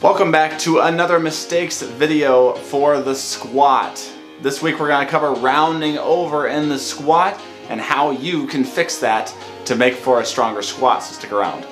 Welcome back to another mistakes video for the squat. This week we're going to cover rounding over in the squat and how you can fix that to make for a stronger squat, so stick around.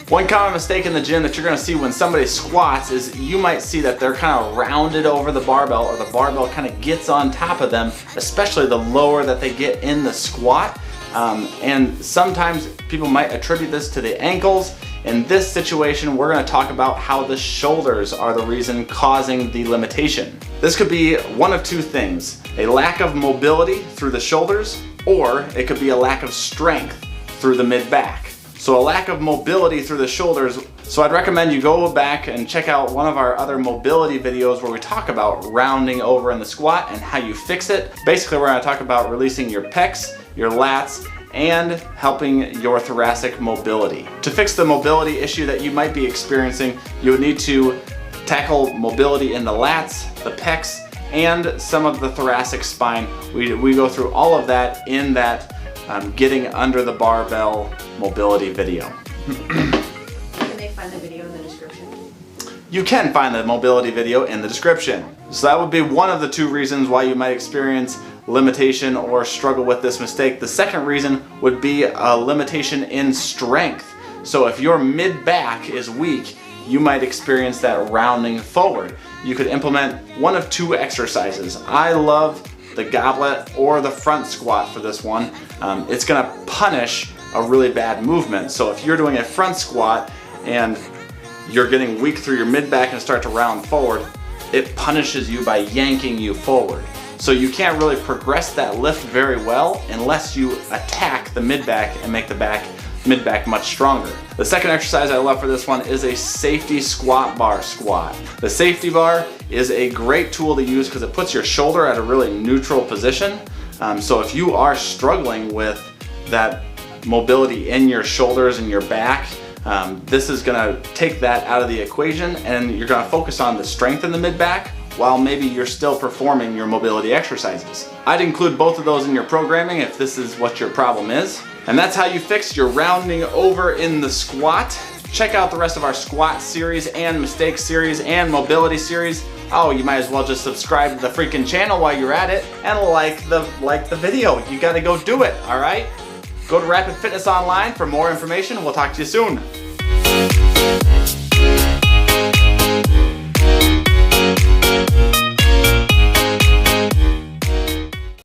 One common mistake in the gym that you're going to see when somebody squats is you might see that they're kind of rounded over the barbell, or the barbell kind of gets on top of them, especially the lower that they get in the squat. And sometimes people might attribute this to the ankles. In this situation, we're going to talk about how the shoulders are the reason causing the limitation. This could be one of two things: a lack of mobility through the shoulders, or it could be a lack of strength through the mid-back. So a lack of mobility through the shoulders. So I'd recommend you go back and check out one of our other mobility videos where we talk about rounding over in the squat and how you fix it. Basically, we're going to talk about releasing your pecs, your lats, and helping your thoracic mobility. To fix the mobility issue that you might be experiencing, you would need to tackle mobility in the lats, the pecs, and some of the thoracic spine. We go through all of that in that getting under the barbell mobility video. Can they find the video in the description? You can find the mobility video in the description. So that would be one of the two reasons why you might experience limitation or struggle with this mistake. The second reason would be a limitation in strength. So if your mid-back is weak, you might experience that rounding forward. You could implement one of two exercises. I love the goblet or the front squat for this one. It's gonna punish a really bad movement. So if you're doing a front squat and you're getting weak through your mid-back and start to round forward, it punishes you by yanking you forward. So you can't really progress that lift very well unless you attack the mid-back and make the mid-back much stronger. The second exercise I love for this one is a safety squat bar squat. The safety bar is a great tool to use because it puts your shoulder at a really neutral position. So if you are struggling with that mobility in your shoulders and your back, this is gonna take that out of the equation, and you're gonna focus on the strength in the mid-back while maybe you're still performing your mobility exercises. I'd include both of those in your programming if this is what your problem is. And that's how you fix your rounding over in the squat. Check out the rest of our squat series and mistake series and mobility series. Oh, you might as well just subscribe to the freaking channel while you're at it and like the video. You gotta go do it, all right? Go to Rapid Fitness Online for more information. We'll talk to you soon.